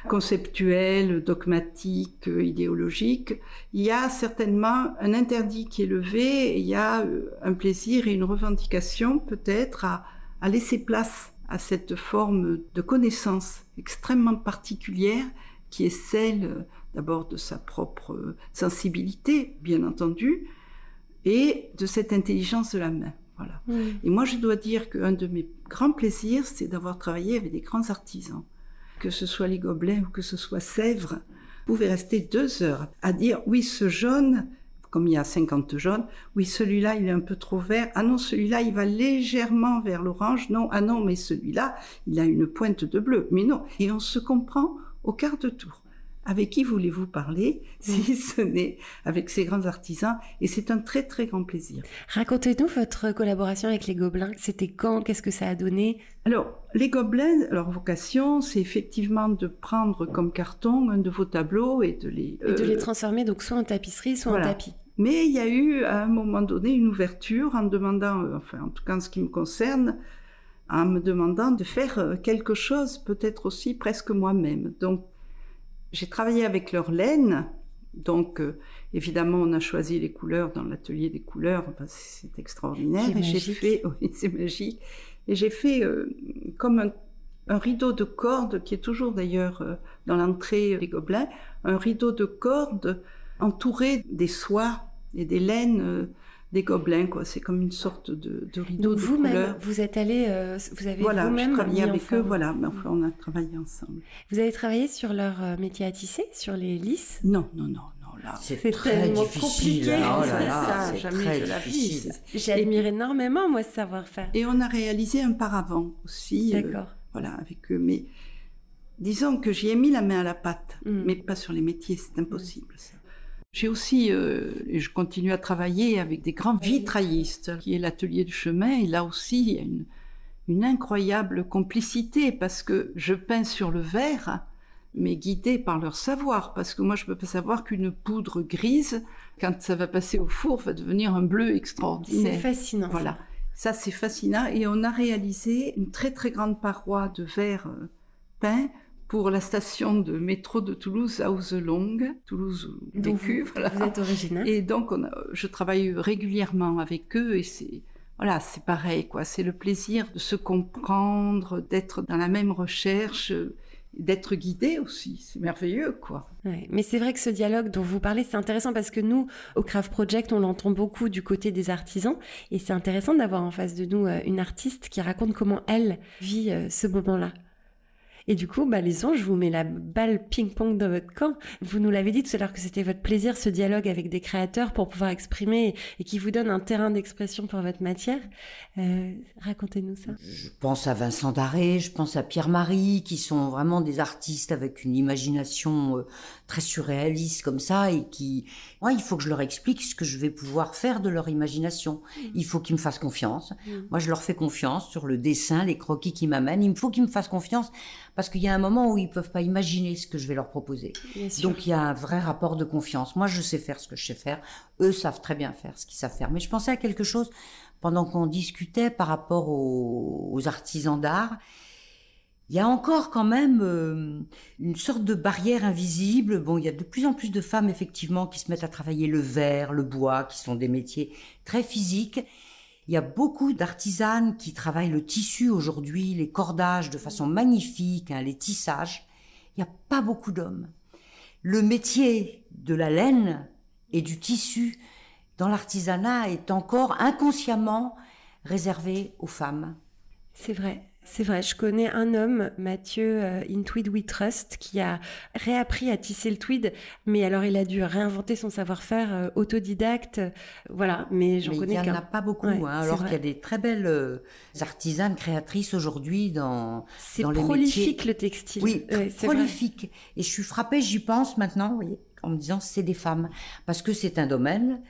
conceptuelles, dogmatiques, idéologiques, il y a certainement un interdit qui est levé, et il y a un plaisir et une revendication peut-être à laisser place à cette forme de connaissance extrêmement particulière qui est celle d'abord de sa propre sensibilité, bien entendu, et de cette intelligence de la main. Voilà. Et moi, je dois dire qu'un de mes grands plaisirs, c'est d'avoir travaillé avec des grands artisans. Que ce soit les Gobelins ou que ce soit Sèvres, vous pouvez rester 2 heures à dire, oui, ce jaune, comme il y a 50 jaunes, oui, celui-là, il est un peu trop vert. Ah non, celui-là, il va légèrement vers l'orange. Non, ah non, mais celui-là, il a une pointe de bleu. Mais non. Et on se comprend au quart de tour. Avec qui voulez-vous parler si ce n'est avec ces grands artisans? Et c'est un très, très grand plaisir. Racontez-nous votre collaboration avec les Gobelins. C'était quand? Qu'est-ce que ça a donné? Alors, les Gobelins, leur vocation, c'est effectivement de prendre comme carton un de vos tableaux et de les transformer donc soit en tapisserie, soit en tapis. Mais il y a eu, à un moment donné, une ouverture en demandant, enfin, en tout cas en ce qui me concerne, en me demandant de faire quelque chose, peut-être aussi presque moi-même. Donc, j'ai travaillé avec leur laine, donc évidemment on a choisi les couleurs dans l'atelier des couleurs, enfin, c'est extraordinaire. C'est magique. Oui, c'est magique. Et j'ai fait comme un rideau de cordes, qui est toujours d'ailleurs dans l'entrée des Gobelins, un rideau de cordes entouré des soies et des laines des Gobelins, quoi. C'est comme une sorte de rideau de vous-même, couleurs. Vous êtes allé, vous avez voilà, vous-même j'ai travaillé avec eux, forme. voilà, mais enfin on a travaillé ensemble. Vous avez travaillé sur leur métier à tisser, sur les lisses? Non, là. C'est très difficile. Compliqué. Oh là là, ça, c'est jamais très de la vie. difficile. J'admire énormément, moi, ce savoir-faire. Et on a réalisé un paravent aussi. D'accord. Voilà, avec eux. Mais disons que j'y ai mis la main à la pâte, mais pas sur les métiers, c'est impossible. Ça. J'ai aussi, et je continue à travailler avec des grands vitraillistes, qui est l'atelier du chemin, et là aussi, il y a une incroyable complicité, parce que je peins sur le verre, mais guidée par leur savoir, parce que moi, je ne peux pas savoir qu'une poudre grise, quand ça va passer au four, va devenir un bleu extraordinaire. C'est fascinant. Voilà. Ça, c'est fascinant. Et on a réalisé une très, très grande paroi de verre peint pour la station de métro de Toulouse, Hauselong, Toulouse vécu. Voilà. Vous êtes originaire. Et donc, je travaille régulièrement avec eux et c'est pareil, quoi. C'est le plaisir de se comprendre, d'être dans la même recherche, d'être guidé aussi. C'est merveilleux, quoi. Ouais, mais c'est vrai que ce dialogue dont vous parlez, c'est intéressant parce que nous, au Craft Project, on l'entend beaucoup du côté des artisans et c'est intéressant d'avoir en face de nous une artiste qui raconte comment elle vit ce moment-là. Et du coup, les anges, je vous mets la balle ping-pong dans votre camp. Vous nous l'avez dit tout à l'heure que c'était votre plaisir, ce dialogue avec des créateurs pour pouvoir exprimer et qui vous donne un terrain d'expression pour votre matière. Racontez-nous ça. Je pense à Vincent Darré, je pense à Pierre-Marie, qui sont vraiment des artistes avec une imagination très surréaliste comme ça et qui... Moi, il faut que je leur explique ce que je vais pouvoir faire de leur imagination. Il faut qu'ils me fassent confiance. Moi, je leur fais confiance sur le dessin, les croquis qu'ils m'amènent. Il faut qu'ils me fassent confiance parce qu'il y a un moment où ils peuvent pas imaginer ce que je vais leur proposer. Donc, il y a un vrai rapport de confiance. Moi, je sais faire ce que je sais faire. Eux savent très bien faire ce qu'ils savent faire. Mais je pensais à quelque chose pendant qu'on discutait par rapport aux artisans d'art. Il y a encore quand même une sorte de barrière invisible. Bon, il y a de plus en plus de femmes, effectivement, qui se mettent à travailler le verre, le bois, qui sont des métiers très physiques. Il y a beaucoup d'artisanes qui travaillent le tissu aujourd'hui, les cordages de façon magnifique, hein, les tissages. Il n'y a pas beaucoup d'hommes. Le métier de la laine et du tissu dans l'artisanat est encore inconsciemment réservé aux femmes. C'est vrai. C'est vrai, je connais un homme, Mathieu In Tweed We Trust, qui a réappris à tisser le tweed, mais alors il a dû réinventer son savoir-faire autodidacte, voilà, mais j'en connais qu'un. Il n'y en a pas beaucoup, ouais, hein, alors qu'il y a des très belles artisanes créatrices aujourd'hui dans les métiers. C'est prolifique le textile. Oui, c'est prolifique. Vrai. Et je suis frappée, j'y pense maintenant, vous voyez, en me disant c'est des femmes, parce que c'est un domaine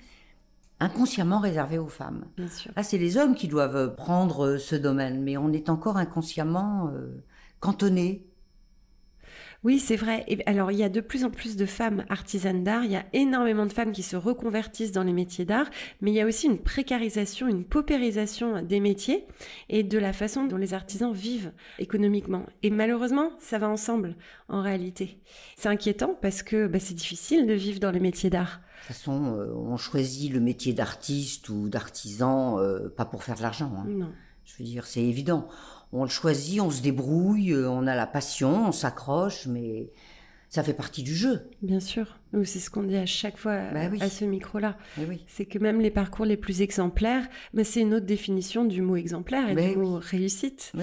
inconsciemment réservé aux femmes. Bien sûr. Là, c'est les hommes qui doivent prendre ce domaine, mais on est encore inconsciemment cantonnés. Oui, c'est vrai. Et alors, il y a de plus en plus de femmes artisanes d'art. Il y a énormément de femmes qui se reconvertissent dans les métiers d'art, mais il y a aussi une précarisation, une paupérisation des métiers et de la façon dont les artisans vivent économiquement. Et malheureusement, ça va ensemble, en réalité. C'est inquiétant parce que c'est difficile de vivre dans les métiers d'art. De toute façon, on choisit le métier d'artiste ou d'artisan pas pour faire de l'argent. Hein. Non. Je veux dire, c'est évident. On le choisit, on se débrouille, on a la passion, on s'accroche, mais ça fait partie du jeu. Bien sûr. C'est ce qu'on dit à chaque fois oui. à ce micro-là. Oui. C'est que même les parcours les plus exemplaires, c'est une autre définition du mot exemplaire et du mot réussite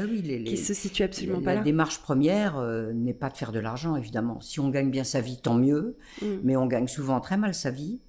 qui se situe absolument pas là. La démarche première n'est pas de faire de l'argent, évidemment. Si on gagne bien sa vie, tant mieux, mais on gagne souvent très mal sa vie.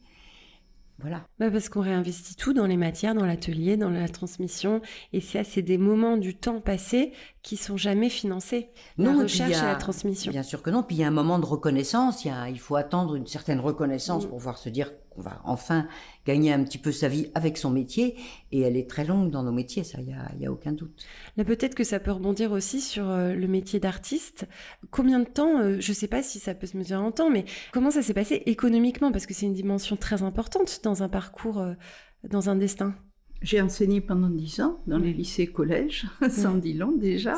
Voilà. Parce qu'on réinvestit tout dans les matières, dans l'atelier, dans la transmission. Et ça, c'est des moments du temps passé qui sont jamais financés. La recherche et la transmission. Bien sûr que non. Puis il y a un moment de reconnaissance. Il faut attendre une certaine reconnaissance pour pouvoir se dire qu'on va enfin gagner un petit peu sa vie avec son métier. Et elle est très longue dans nos métiers, ça, il y a aucun doute. Là, peut-être que ça peut rebondir aussi sur le métier d'artiste. Combien de temps, je ne sais pas si ça peut se mesurer en temps, mais comment ça s'est passé économiquement? Parce que c'est une dimension très importante dans un parcours, dans un destin. J'ai enseigné pendant 10 ans dans les lycées collèges, ça en dit long déjà.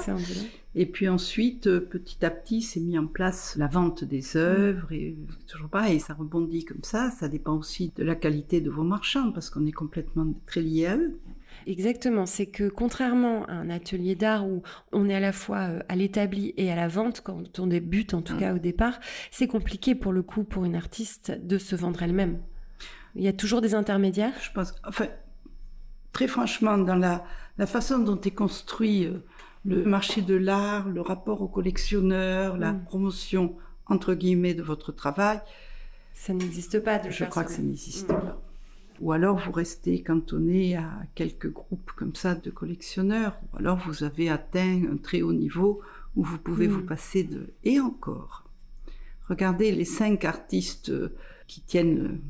Et puis ensuite, petit à petit, s'est mis en place la vente des œuvres. Et toujours pareil, ça rebondit comme ça. Ça dépend aussi de la qualité de vos marchands, parce qu'on est complètement très liés à eux. Exactement, c'est que contrairement à un atelier d'art où on est à la fois à l'établi et à la vente, quand on débute en tout cas au départ, c'est compliqué pour le coup pour une artiste de se vendre elle-même. Il y a toujours des intermédiaires. Je pense, enfin, très franchement, dans la façon dont est construit le marché de l'art, le rapport aux collectionneurs, la promotion, entre guillemets, de votre travail. Ça n'existe pas de Je crois que ça n'existe pas. Ou alors vous restez cantonné à quelques groupes comme ça de collectionneurs. Ou alors vous avez atteint un très haut niveau où vous pouvez vous passer de... Et encore, regardez les 5 artistes qui tiennent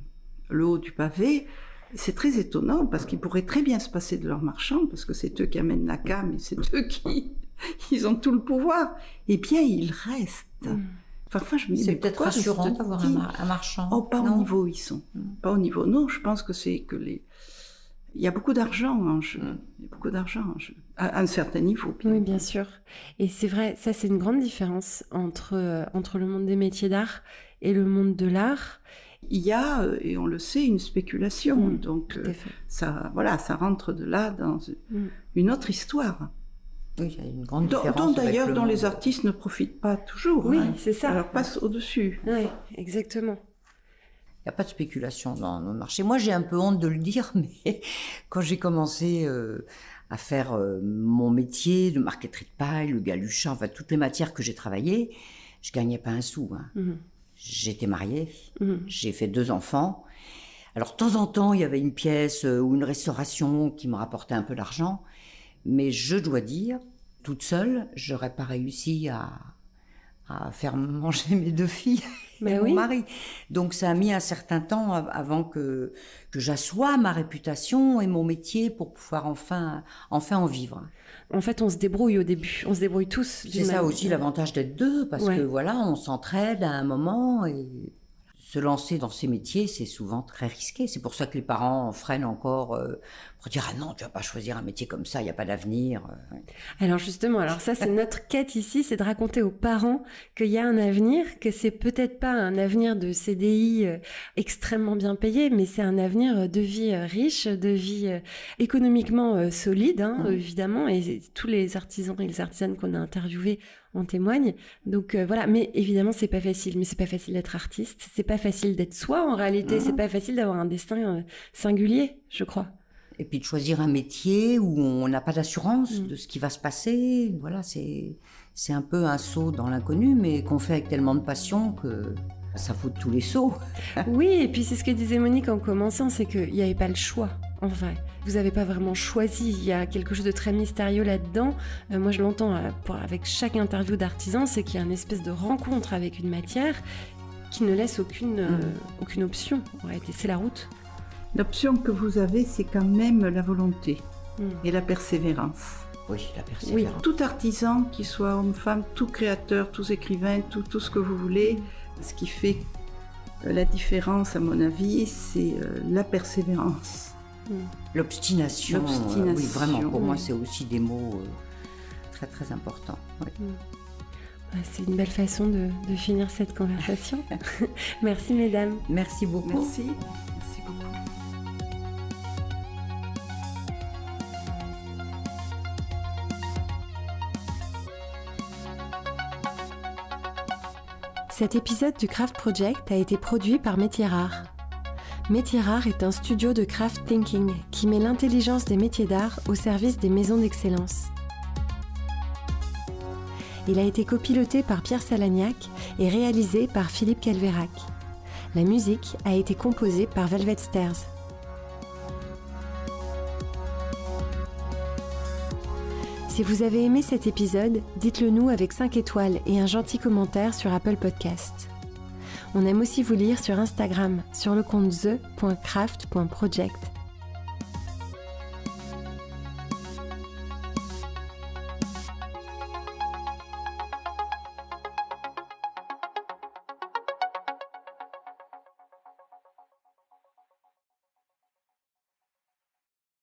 le haut du pavé. C'est très étonnant parce qu'ils pourraient très bien se passer de leurs marchands, parce que c'est eux qui amènent la cam et c'est eux qui ils ont tout le pouvoir. Eh bien, ils restent. Parfois, je me dis, c'est peut-être rassurant d'avoir un marchand. Oh, pas au niveau où ils sont. Pas au niveau. Non, je pense que c'est que il y a beaucoup d'argent en jeu. Il y a beaucoup d'argent en jeu. À un certain niveau. Oui, bien sûr. Et c'est vrai, ça, c'est une grande différence entre le monde des métiers d'art et le monde de l'art. Il y a, et on le sait, une spéculation. Donc, ça rentre de là dans une autre histoire. Oui, il y a une grande différence. D'ailleurs, dont les artistes ne profitent pas toujours. Oui, c'est ça. Alors passe au-dessus. Oui, exactement. Il n'y a pas de spéculation dans nos marchés. Moi, j'ai un peu honte de le dire, mais quand j'ai commencé à faire mon métier, le marqueterie de paille, le galuchin, enfin toutes les matières que j'ai travaillées, je gagnais pas un sou. J'étais mariée, j'ai fait 2 enfants. Alors, de temps en temps, il y avait une pièce ou une restauration qui me rapportait un peu d'argent. Mais je dois dire, toute seule, j'aurais pas réussi à faire manger mes 2 filles et mon mari. Donc ça a mis un certain temps avant que j'assoie ma réputation et mon métier pour pouvoir enfin en vivre. En fait, on se débrouille au début, on se débrouille tous. C'est ça aussi l'avantage d'être 2, parce que voilà, on s'entraide à un moment et se lancer dans ces métiers, c'est souvent très risqué. C'est pour ça que les parents freinent encore pour dire « Ah non, tu vas pas choisir un métier comme ça, il n'y a pas d'avenir. » Alors justement, ça c'est notre quête ici, c'est de raconter aux parents qu'il y a un avenir, que c'est peut-être pas un avenir de CDI extrêmement bien payé, mais c'est un avenir de vie riche, de vie économiquement solide, évidemment, et tous les artisans et les artisanes qu'on a interviewés en témoignent. Donc voilà, mais évidemment c'est pas facile. Mais c'est pas facile d'être artiste, c'est pas facile d'être soi en réalité, c'est pas facile d'avoir un destin singulier, je crois. Et puis de choisir un métier où on n'a pas d'assurance de ce qui va se passer. Voilà, c'est un peu un saut dans l'inconnu, mais qu'on fait avec tellement de passion que ça vaut tous les sauts. Oui, et puis c'est ce que disait Monique en commençant, c'est qu'il n'y avait pas le choix, en vrai. Vous n'avez pas vraiment choisi, il y a quelque chose de très mystérieux là-dedans. Moi, je l'entends avec chaque interview d'artisan, c'est qu'il y a une espèce de rencontre avec une matière qui ne laisse aucune option. En réalité, c'est la route. L'option que vous avez, c'est quand même la volonté et la persévérance. Oui, la persévérance. Oui, tout artisan, qu'il soit homme, femme, tout créateur, tous écrivains, tout ce que vous voulez, ce qui fait la différence, à mon avis, c'est la persévérance. L'obstination. Oui, vraiment, pour moi, c'est aussi des mots très, très importants. Oui. C'est une belle façon de finir cette conversation. Merci, mesdames. Merci beaucoup. Merci. Merci beaucoup. Cet épisode du Craft Project a été produit par Métiers Rares. Métiers Rares est un studio de craft thinking qui met l'intelligence des métiers d'art au service des maisons d'excellence. Il a été copiloté par Pierre Salagnac et réalisé par Philippe Calvérac. La musique a été composée par Velvet Stairs. Si vous avez aimé cet épisode, dites-le nous avec 5 étoiles et un gentil commentaire sur Apple Podcast. On aime aussi vous lire sur Instagram, sur le compte the.craft.project